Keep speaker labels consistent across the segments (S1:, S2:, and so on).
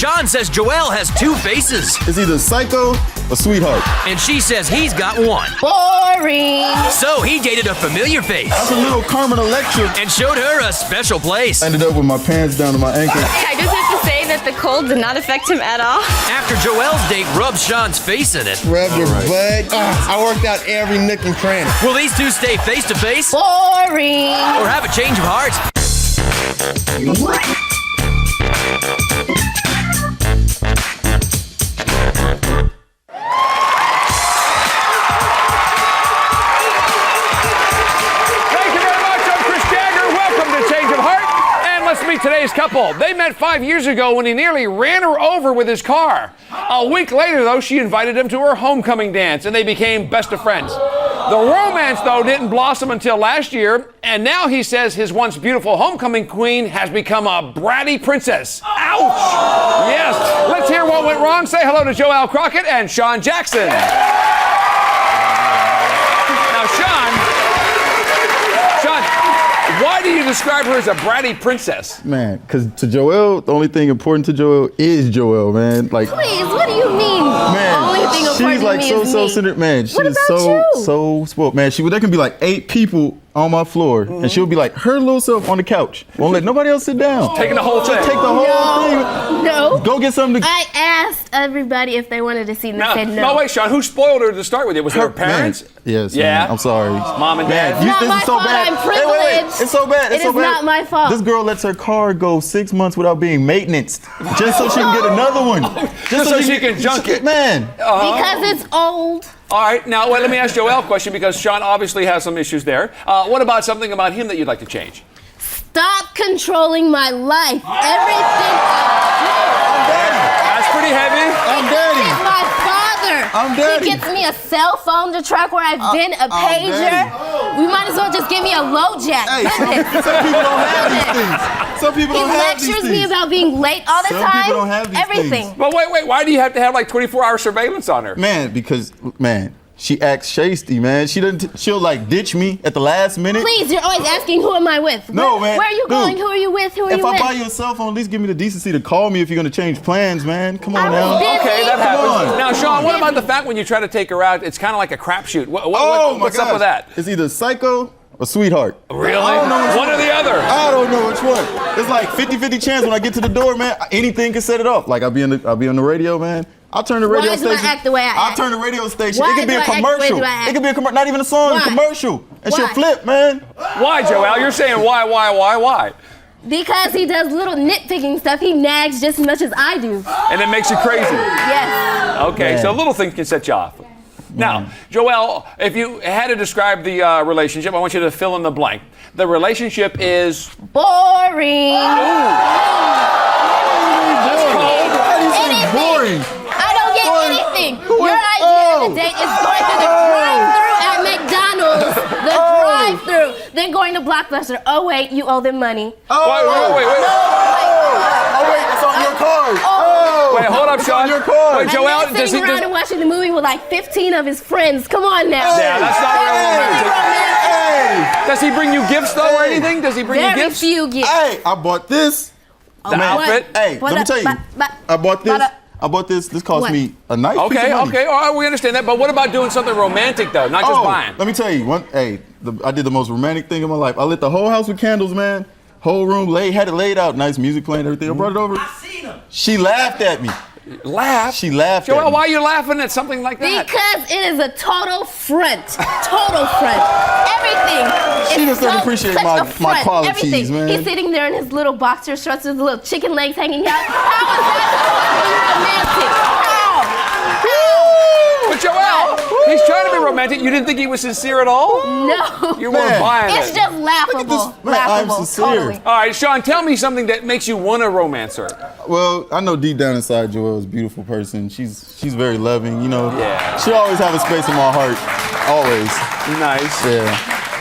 S1: Sean says Joelle has two faces.
S2: It's either psycho or sweetheart.
S1: And she says he's got one.
S3: Boring.
S1: So he dated a familiar face.
S2: That's a little Carmen Electra.
S1: And showed her a special place.
S2: I ended up with my pants down to my ankles.
S3: I just have to say that the cold did not affect him at all.
S1: After Joelle's date rubbed Sean's face in it.
S4: Rub your butt. I worked out every nook and cranny.
S1: Will these two stay face to face?
S3: Boring.
S1: Or have a change of heart?
S5: Today's couple. They met 5 years ago when he nearly ran her over with his car. A week later, though, she invited him to her homecoming dance, and they became best of friends. The romance, though, didn't blossom until last year, and now he says his once beautiful homecoming queen has become a bratty princess. Ouch! Yes. Let's hear what went wrong. Say hello to Joelle Crockett and Sean Jackson. Now, Sean, why do you describe her as a bratty princess?
S2: Man, because to Joelle, the only thing important to Joelle is Joelle, man. Like,
S3: please, what do you mean?
S2: Man,
S3: the only thing important
S2: she's like
S3: to me
S2: so
S3: is
S2: self-centered, man. She
S3: what
S2: is
S3: about you?
S2: so spoiled, man. There can be like 8 people on my floor, and she'll be like her little self on the couch. Won't let nobody else sit down.
S5: Taking the whole thing.
S2: Take the whole thing.
S3: No.
S2: Go get something to.
S3: I asked everybody if they wanted to see, and they said no.
S5: No, wait, Sean. Who spoiled her to start with? It was her parents.
S2: Man. Yes.
S5: Yeah.
S2: Man, I'm sorry.
S5: Mom and dad.
S3: It's not my fault. I'm privileged.
S2: Wait. It's so bad. It's
S3: It
S2: so
S3: is
S2: bad.
S3: not my fault.
S2: This girl lets her car go 6 months without being maintenanced, just so she can get another one.
S5: Just so she can junk it.
S2: Man.
S3: Because it's old.
S5: All right, now let me ask Joelle a question because Sean obviously has some issues there. What about something about him that you'd like to change?
S3: Stop controlling my life. Everything.
S5: That's pretty heavy.
S2: I'm daddy.
S3: He's my father.
S2: I'm daddy.
S3: He gets me a cell phone to track where I've been, a pager. We might as well just give me a low jack.
S2: Hey, some people don't have these things. Some people don't have these things.
S3: He lectures me about being late all the
S2: Some
S3: time.
S2: people don't have these
S3: Everything.
S2: things.
S5: But wait, why do you have to have like 24-hour surveillance on her?
S2: Man, because, she acts shasty, man. She'll like ditch me at the last minute.
S3: Please, you're always asking who am I with?
S2: No, man.
S3: Where are you going? Who are you with? Who are you with?
S2: If I buy you a cell phone, at least give me the decency to call me if you're gonna change plans, man. Come on now.
S5: Okay, that happens.
S2: on.
S5: Now, Sean, what about the fact when you try to take her out, it's kind of like a crapshoot? What's up with that?
S2: It's either psycho or sweetheart.
S5: Really?
S2: I don't know
S5: One or the other?
S2: I don't know which one. It's like 50-50 chance when I get to the door, man. Anything can set it off. Like I'll be on the radio, man. I'll turn the radio station.
S3: Why do I act the way I act?
S2: I'll turn the radio station.
S3: Why
S2: it could be
S3: do
S2: a
S3: I act the way
S2: commercial.
S3: do I act?
S2: It could be a commercial. Not even a song,
S3: Why?
S2: a commercial. And she'll
S3: Why?
S2: flip, man.
S5: Why, Joelle? You're saying why?
S3: Because he does little nitpicking stuff. He nags just as much as I do.
S5: And it makes you crazy.
S3: Yes.
S5: Okay, so little things can set you off. Now, Joelle, if you had to describe the relationship, I want you to fill in the blank. The relationship is
S3: boring.
S2: Boring.
S3: I don't get anything. Your idea of a date is going through the drive-thru at McDonald's. The drive-thru. Then going to Blockbuster. Oh, wait, you owe them money.
S5: Wait.
S2: Oh, wait, it's on your card.
S5: Wait, hold up, Sean.
S2: your card.
S5: Wait, Joelle,
S3: and then sitting around and watching the movie with like 15 of his friends. Come on now.
S5: Yeah, that's not romantic. Does he bring you gifts though or anything? Does he bring you
S3: Very
S5: gifts?
S3: few gifts.
S2: Hey, I bought this.
S5: The outfit?
S2: Hey, let me tell you. I bought this. This cost me a night.
S5: Okay, all right, we understand that. But what about doing something romantic though, not just buying?
S2: Let me tell you, I did the most romantic thing in my life. I lit the whole house with candles, man. Whole room had it laid out, nice music playing, everything. I brought it over.
S6: I seen him.
S2: She laughed at me.
S5: Laugh?
S2: She laughed at
S5: Joelle,
S2: me.
S5: why are you laughing at something like that?
S3: Because it is a total front. Total front. Everything.
S2: She just doesn't appreciate my qualities,
S3: Everything.
S2: man.
S3: He's sitting there in his little boxer shorts with his little chicken legs hanging out. How is that romantic?
S5: But Joelle, he's trying to be romantic. You didn't think he was sincere at all?
S3: No.
S5: You weren't buying
S3: It's
S5: it.
S3: just laughable.
S2: Man, I'm sincere.
S3: Totally.
S5: All right, Sean, tell me something that makes you want to romance her.
S2: Well, I know deep down inside Joelle is a beautiful person. She's very loving, you know.
S5: Yeah.
S2: She'll always have a space in my heart. Always.
S5: Nice.
S2: Yeah.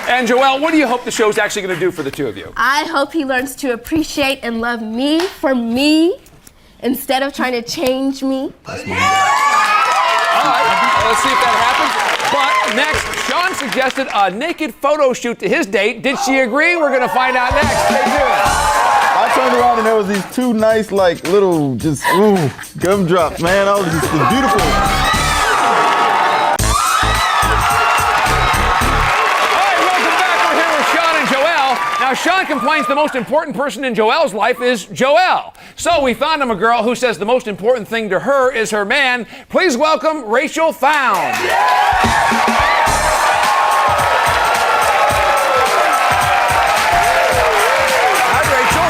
S5: And Joelle, what do you hope the show's actually going to do for the two of you?
S3: I hope he learns to appreciate and love me for me instead of trying to change me.
S5: All right, let's see if that happens. But next, Sean suggested a naked photo shoot to his date. Did she agree? We're going to find out next. Stay tuned.
S2: I turned around and there was was these two nice, like, little, just, gumdrops, man. I was just beautiful.
S5: Now, Sean complains the most important person in Joelle's life is Joelle. So we found him a girl who says the most important thing to her is her man. Please welcome Rachel Found. Hi, Rachel.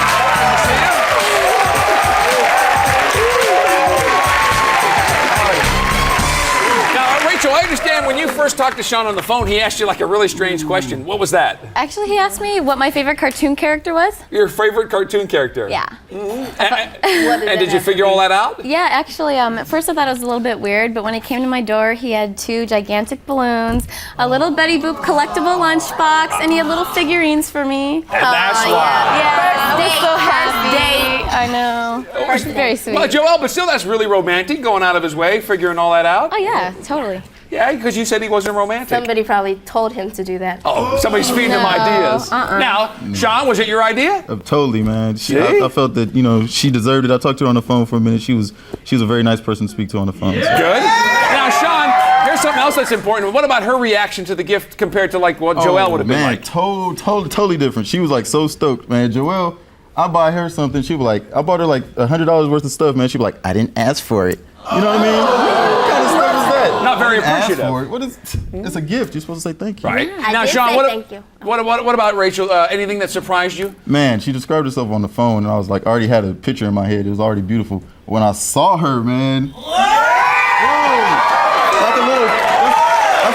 S5: Now, Rachel, I understand when you first talked to Sean on the phone, he asked you like a really strange question. What was that?
S3: Actually, he asked me what my favorite cartoon character was.
S5: Your favorite cartoon character?
S3: Yeah.
S5: And did you figure all that out?
S3: Yeah, actually, at first I thought it was a little bit weird, but when he came to my door, he had 2 gigantic balloons, a little Betty Boop collectible lunchbox, and he had little figurines for me.
S5: And that's why.
S3: Yeah, I was so happy. I know. It's very sweet.
S5: Well, Joelle, but still, that's really romantic, going out of his way, figuring all that out.
S3: Oh, yeah, totally.
S5: Yeah, because you said he wasn't romantic.
S6: Somebody probably told him to do that.
S5: Oh, somebody's feeding him ideas. Now, Sean, was it your idea?
S2: Totally, man. I felt that, she deserved it. I talked to her on the phone for a minute. She was a very nice person to speak to on the phone. So.
S5: Good. Now, Sean, here's something else that's important. What about her reaction to the gift compared to like what Joelle would have been like?
S2: Totally different. She was like so stoked, man. Joelle, I buy her something. She was like, I bought her like $100 worth of stuff, man. She was like, I didn't ask for it. You know what I mean? What kind of stuff is that?
S5: Not very appreciative.
S2: Ask for it. What is? It's a gift. You're supposed to say thank you.
S5: Right.
S6: I
S5: Now,
S6: did
S5: Sean,
S6: say thank you.
S5: what about Rachel? Anything that surprised you?
S2: Man, she described herself on the phone, and I was like, I already had a picture in my head. It was already beautiful. When I saw her, man, like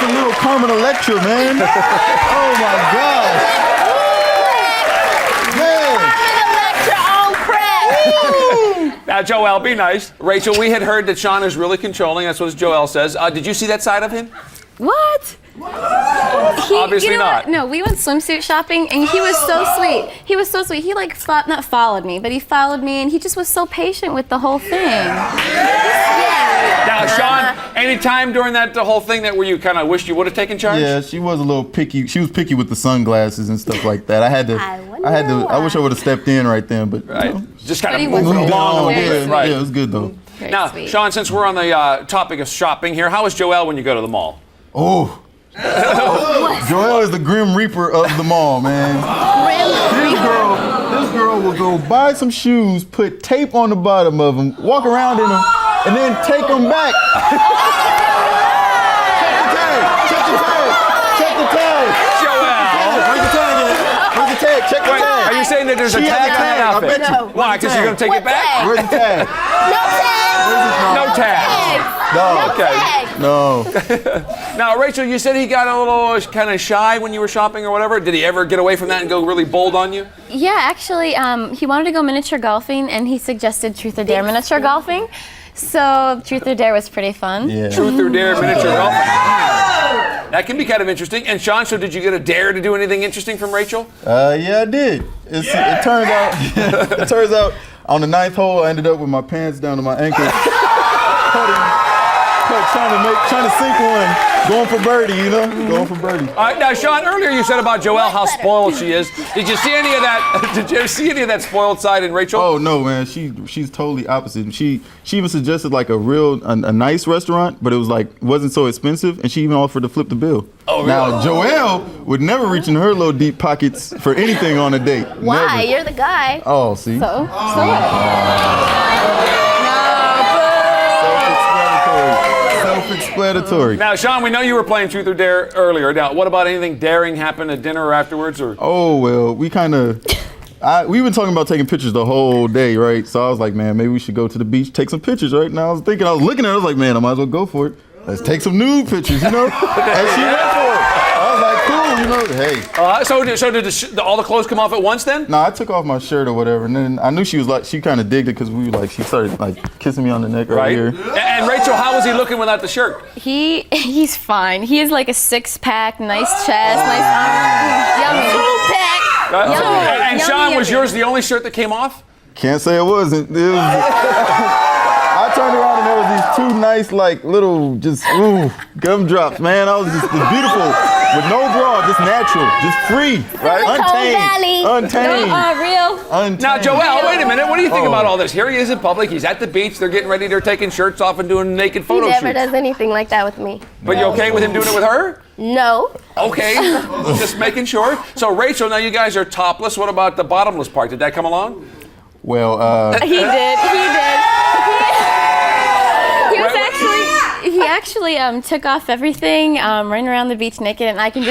S2: a little Carmen Electra, man. Oh my gosh.
S5: Now, Joelle, be nice. Rachel, we had heard that Sean is really controlling. That's what Joelle says. Did you see that side of him?
S3: What?
S5: Obviously not.
S3: No, we went swimsuit shopping, and he was so sweet. He was so sweet. He like not followed me, but he followed me, and he just was so patient with the whole thing.
S5: Now, Sean, any time during the whole thing where you kind of wished you would have taken charge?
S2: Yeah, she was a little picky. She was picky with the sunglasses and stuff like that. I wish I would have stepped in right then, but
S5: just kind of
S3: he
S5: moving
S3: was
S5: along.
S2: Yeah, it was good though.
S3: Very
S5: Now,
S3: sweet.
S5: Sean, since we're on the topic of shopping here, how is Joelle when you go to the mall?
S2: Oh. Joelle is the Grim Reaper of the mall, man. This girl will go buy some shoes, put tape on the bottom of them, walk around in them, and then take them back. Check the tag.
S5: Joelle!
S2: Where's the tag at? Where's the tag? Check the
S5: Wait,
S2: tag.
S5: are you saying that there's a
S2: She has
S5: tag on
S2: a tag,
S5: that
S2: I
S5: outfit?
S2: bet you.
S5: Why? Because you're going to take it back?
S2: Where's the tag?
S5: No tag.
S2: No.
S5: Okay.
S2: No.
S5: Now, Rachel, you said he got a little kind of shy when you were shopping or whatever. Did he ever get away from that and go really bold on you?
S3: Yeah, actually, he wanted to go miniature golfing, and he suggested Truth or Dare miniature golfing. So Truth or Dare was pretty fun.
S2: Yeah.
S5: Truth or Dare miniature golfing. That can be kind of interesting. And Sean, so did you get a dare to do anything interesting from Rachel?
S2: Yeah, I did. It turns out on the 9th hole, I ended up with my pants down to my ankles. Trying to sink one, going for birdie, going for birdie.
S5: All right, now, Sean, earlier you said about Joelle how spoiled she is. Did you see any of that? Did you see any of that spoiled side in Rachel?
S2: Oh no, man, she's totally opposite. She even suggested like a nice restaurant, but it wasn't so expensive, and she even offered to flip the bill.
S5: Oh, really?
S2: Now Joelle would never reach in her little deep pockets for anything on a date.
S6: Why?
S2: Never.
S6: You're the guy.
S2: Oh, see.
S3: So what?
S2: Self-explanatory.
S5: Now, Sean, we know you were playing Truth or Dare earlier. Now, what about anything daring happen at dinner or afterwards? Or
S2: Oh well, we've been talking about taking pictures the whole day, right? So I was like, man, maybe we should go to the beach, take some pictures, right? Now I was looking at it, I was like, man, I might as well go for it. Let's take some nude pictures, And she went for it. I was like, cool, hey.
S5: so did all the clothes come off at once then?
S2: No, I took off my shirt or whatever, and then I knew she kind of digged it because she started like kissing me on the neck right here.
S5: And Rachel, how was he looking without the shirt?
S3: He's fine. He has like a 6-pack, nice chest, nice arms. Yummy. 2-pack.
S5: And Sean, was yours the only shirt that came off?
S2: Can't say it wasn't. I turned around and there was these two nice, like, little, just, gumdrops, man. I was just beautiful. With no bra, just natural, just free, right?
S3: Valley.
S2: Untamed.
S3: Real.
S2: Untamed.
S5: Now, Joelle, wait a minute. What do you think about all this? Here he is in public. He's at the beach. They're getting ready. They're taking shirts off and doing naked
S6: He
S5: photo
S6: never
S5: shoots.
S6: does anything like that with me.
S5: But you okay with him doing it with her?
S6: No.
S5: Okay, just making sure. So, Rachel, now you guys are topless. What about the bottomless part? Did that come along?
S2: Well,
S7: He did. He actually took off everything, running around the beach naked, and I just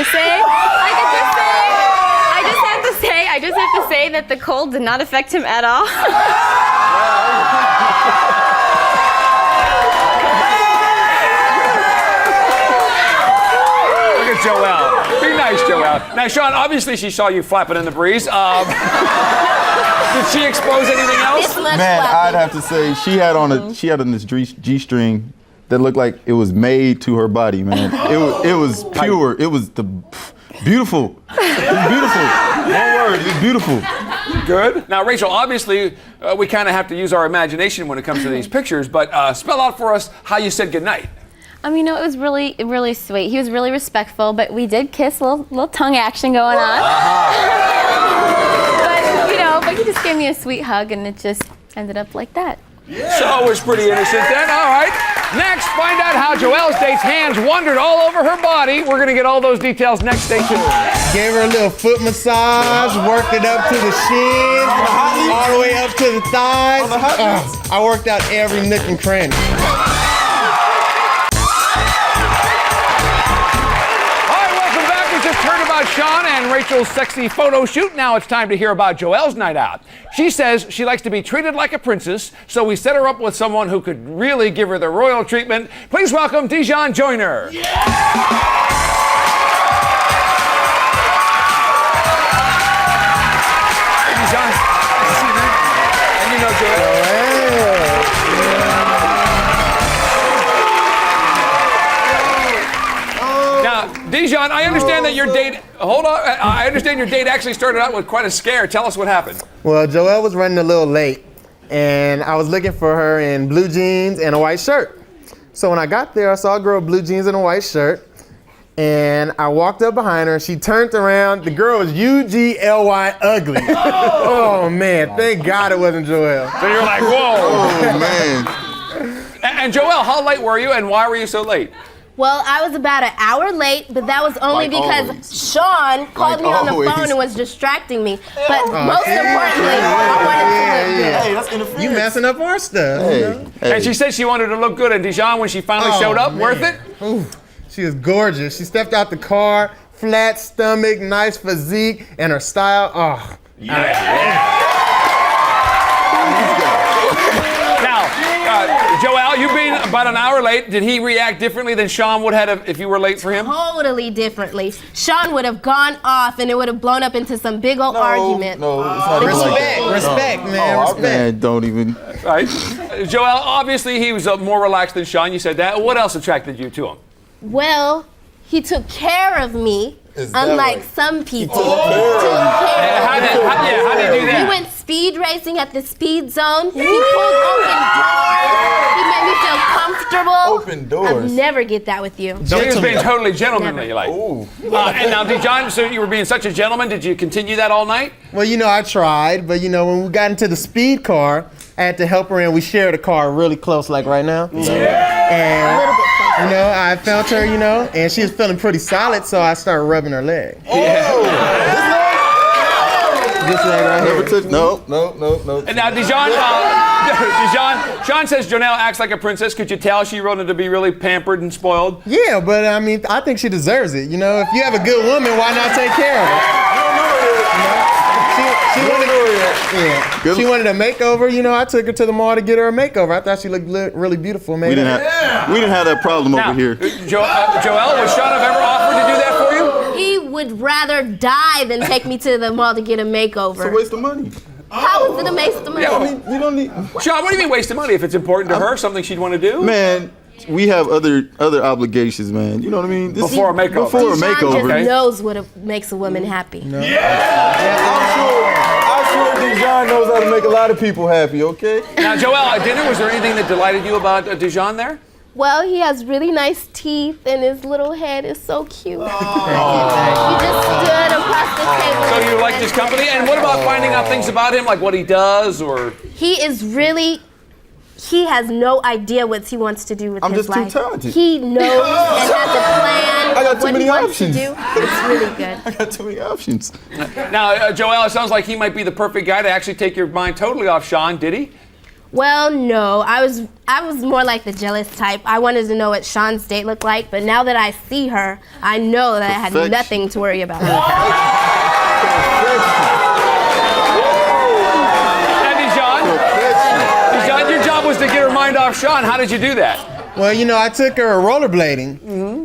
S7: have to say that the cold did not affect him at all.
S5: Look at Joelle. Be nice, Joelle. Now, Shawn, obviously she saw you flapping in the breeze. Did she expose anything else?
S2: man, I'd have to say she had on this G-string that looked like it was made to her body, man. It was pure. It was beautiful. It was beautiful. One word, it was beautiful.
S5: Good. Now, Rachel, obviously we kind of have to use our imagination when it comes to these pictures, but spell out for us how you said goodnight.
S7: You know, it was really, really sweet. He was really respectful, but we did kiss, little tongue action going on. But he just gave me a sweet hug, and it just ended up like that.
S5: So it was pretty innocent then. All right. Next, find out how Joelle's date's hands wandered all over her body. We're going to get all those details next. Stay tuned.
S4: Gave her a little foot massage, worked it up to the shins, all the way up to the thighs. I worked out every nook and cranny.
S5: Heard about Shawn and Rachel's sexy photo shoot. Now it's time to hear about Joelle's night out. She says she likes to be treated like a princess, so we set her up with someone who could really give her the royal treatment. Please welcome Dijon Joyner. Yeah! Hey, Dijon. Nice to see you, man. And you know Joelle. Dijon, I understand that your date. Hold on. I understand your date actually started out with quite a scare. Tell us what happened.
S4: Well, Joelle was running a little late, and I was looking for her in blue jeans and a white shirt. So when I got there, I saw a girl in blue jeans and a white shirt, and I walked up behind her. She turned around. The girl was UGLY ugly. Oh man! Thank God it wasn't Joelle.
S5: So you're like, whoa.
S2: Oh man.
S5: And Joelle, how late were you, and why were you so late?
S3: Well, I was about an hour late, but that was only
S2: Like
S3: because
S2: always.
S3: Sean called me on the
S2: always.
S3: phone and was distracting me. But most importantly, I wanted to look good.
S2: Hey, that's interference.
S4: You messing up our stuff.
S2: Hey,
S4: You know?
S2: hey.
S5: And she said she wanted to look good, and Dijon, when she finally showed up,
S4: man.
S5: worth it?
S4: Ooh, she was gorgeous. She stepped out the car, flat stomach, nice physique, and her style. Oh,
S5: Now, Joelle, you being about an hour late, did he react differently than Shawn would have if you were late for him?
S3: Totally differently. Sean would have gone off and it would have blown up into some big old argument.
S2: No, it's not even like that.
S4: respect, man,
S2: Oh,
S4: respect.
S2: man, don't even.
S5: Right? Joelle, obviously he was more relaxed than Shawn. You said that. What else attracted you to him?
S3: Well, he took care of me,
S2: Is that
S3: unlike
S2: right?
S3: some people.
S2: took care of
S3: Took care of
S5: How did he do
S3: me.
S5: that?
S3: We went speed racing at the speed zone. He pulled open doors. He made me feel comfortable.
S2: Open doors.
S3: I'd never get that with you.
S5: So he was being totally gentlemanly, like.
S2: Ooh.
S5: And now, Dijon, so you were being such a gentleman. Did you continue that all night?
S4: Well, I tried, but when we got into the speed car, I had to help her, and we shared a car really close, like right now.
S3: A little bit
S4: And
S3: closer.
S4: I felt her, and she was feeling pretty solid, so I started rubbing her leg. This leg right
S2: Never
S4: here.
S2: touch. No.
S5: And now, Dijon, Shawn says Joelle acts like a princess. Could you tell she wanted to be really pampered and spoiled?
S4: Yeah, but I think she deserves it. If you have a good woman, why not take care of her? She wanted a makeover. I took her to the mall to get her a makeover. I thought she looked really beautiful, man.
S2: We didn't have that problem
S5: Now,
S2: over here.
S5: Joelle, would Shawn have ever offered to do that for you?
S3: He would rather die than take me to the mall to get a makeover.
S2: It's a waste of money.
S3: How is it a waste of money?
S5: Yeah,
S2: We don't need.
S5: Shawn, what do you mean wasting money? If it's important to her, something she'd want to do?
S2: Man, we have other obligations, man. You know what I mean?
S5: Before a makeover.
S2: Before a
S3: Dijon
S2: makeover.
S3: just knows what makes a woman happy.
S2: I'm sure Dijon knows how to make a lot of people happy, okay?
S5: Now, Joelle, at dinner, was there anything that delighted you about Dijon there?
S3: Well, he has really nice teeth and his little head is so cute.
S4: Thank you.
S3: He just stood across the table.
S5: So you liked his company? And what about finding out things about him, like what he does or?
S3: He has no idea what he wants to do with
S2: I'm
S3: his
S2: just too
S3: life.
S2: talented.
S3: He knows and has a plan
S2: I got
S3: of
S2: too
S3: what
S2: many
S3: he wants
S2: options.
S3: to do. It's really good.
S2: I got too many options.
S5: Now, Joelle, it sounds like he might be the perfect guy to actually take your mind totally off Shawn. Did he?
S3: Well, no, I was more like the jealous type. I wanted to know what Shawn's date looked like, but now that I see her, I know that I had
S2: Perfection.
S3: nothing to worry about.
S5: And Dijon, your job was to get her mind off Shawn. How did you do that?
S4: Well, I took her rollerblading,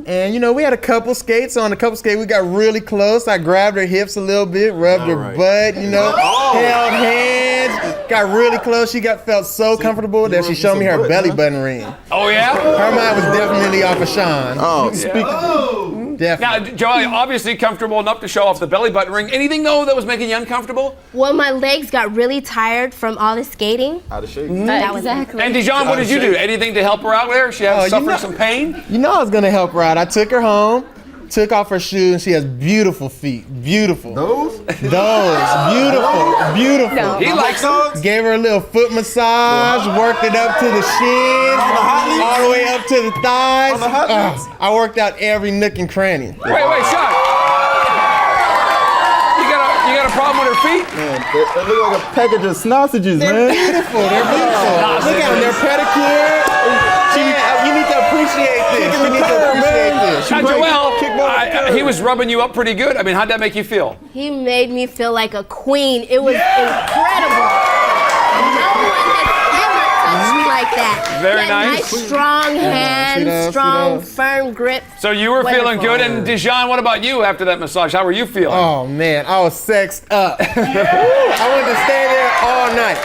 S4: and we had a couple skates. On a couple skates, we got really close. I grabbed her hips a little bit, rubbed her butt, held hands, got really close. She felt so comfortable that she showed me her belly button ring.
S5: Oh yeah?
S4: Her mind was definitely off of Shawn.
S2: Oh,
S5: Now,
S4: Definitely.
S5: Joelle, obviously comfortable enough to show off the belly button ring. Anything though that was making you uncomfortable?
S3: Well, my legs got really tired from all the skating.
S2: out of shape.
S3: That was it.
S7: Exactly.
S5: And Dijon, what did you do? Anything to help her out there? She had suffering some pain?
S4: I was gonna help her out. I took her home, took off her shoes, and she has beautiful feet. Beautiful.
S2: Those?
S4: Beautiful.
S5: He likes them.
S4: Gave her a little foot massage, worked it up to the shins, all the way up to the thighs. I worked out every nook and cranny.
S5: Wait, Shawn. You got a problem with her feet?
S2: Man, they look like a package of sausages,
S4: They're
S2: man.
S4: beautiful. They're beautiful. Look at them. They're pedicured. You need to appreciate this. You need to appreciate this.
S5: Now, Joelle, he was rubbing you up pretty good. I mean, how'd that make you feel?
S3: He made me feel like a queen. It was incredible. No one has ever touched me like that.
S5: Very
S3: He had
S5: nice.
S3: Strong hands, strong, firm grip.
S5: So you were feeling
S3: Wonderful.
S5: good. And Dijon, what about you after that massage? How were you feeling?
S4: Oh man, I was sexed up. I wanted to stay there all night.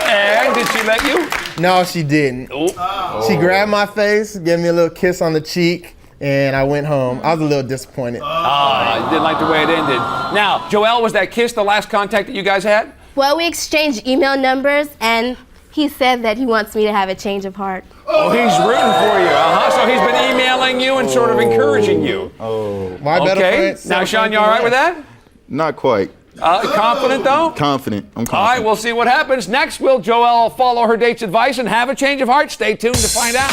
S5: And did she let you?
S4: No, she didn't.
S5: Oh.
S4: She grabbed my face, gave me a little kiss on the cheek, and I went home. I was a little disappointed.
S5: I didn't like the way it ended. Now, Joelle, was that kiss the last contact that you guys had?
S3: Well, we exchanged email numbers, and he said that he wants me to have a change of heart.
S5: Oh, he's rooting for you. So he's been emailing you and sort of encouraging you.
S4: My better
S5: Okay.
S4: friend.
S5: Now, Shawn, you all right with that?
S2: Not quite.
S5: Confident though?
S2: Confident. I'm confident.
S5: All right, we'll see what happens. Next, will Joelle follow her date's advice and have a change of heart? Stay tuned to find out.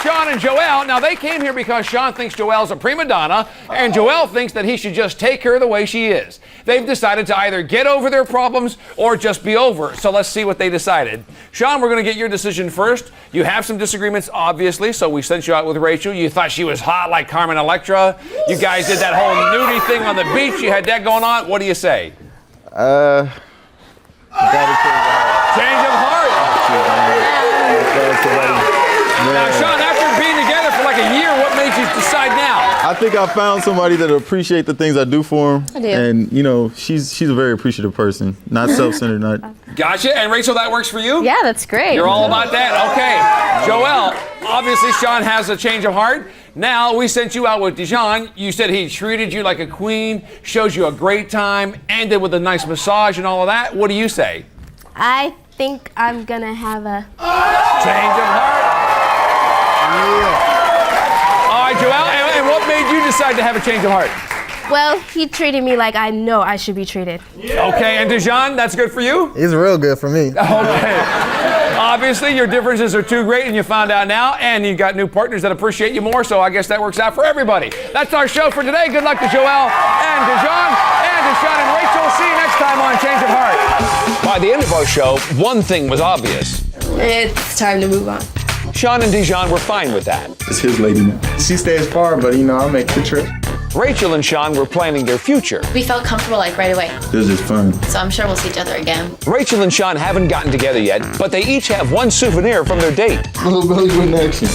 S5: Sean and Joelle. Now, they came here because Shawn thinks Joelle's a prima donna, and Joelle thinks that he should just take her the way she is. They've decided to either get over their problems or just be over. So let's see what they decided. Shawn, we're going to get your decision first. You have some disagreements, obviously, so we sent you out with Rachel. You thought she was hot like Carmen Electra. You guys did that whole nudie thing on the beach. You had that going on. What do you say? Change of heart. Now, Shawn, after being together for like a year, what made you decide now?
S2: I think I found somebody that'll appreciate the things I do for him.
S3: I do.
S2: And, she's a very appreciative person. Not self-centered, not...
S5: Gotcha. And Rachel, that works for you?
S7: Yeah, that's great.
S5: You're all about that. Okay. Joelle, obviously Shawn has a change of heart. Now, we sent you out with Dijon. You said he treated you like a queen, showed you a great time, ended with a nice massage and all of that. What do you say?
S3: I think I'm gonna have a
S5: Change of heart. All right, Joelle, and what made you decide to have a change of heart?
S3: Well, he treated me like I know I should be treated.
S5: Okay, and Dijon, that's good for you?
S4: It's real good for me.
S5: Okay. Obviously, your differences are too great, and you found out now, and you've got new partners that appreciate you more, so I guess that works out for everybody. That's our show for today. Good luck to Joelle and Dijon and to Shawn and Rachel. See you next time on Change of Heart. By the end of our show, one thing was obvious.
S6: It's time to move on.
S5: Shawn and Dijon were fine with that.
S2: It's his lady now.
S4: She stays far, but I'll make the trip.
S5: Rachel and Shawn were planning their future.
S7: We felt comfortable like right away,
S2: It was just fun.
S7: so I'm sure we'll see each other again.
S5: Rachel and Shawn haven't gotten together yet, but they each have one souvenir from their date.
S2: Little belly button action.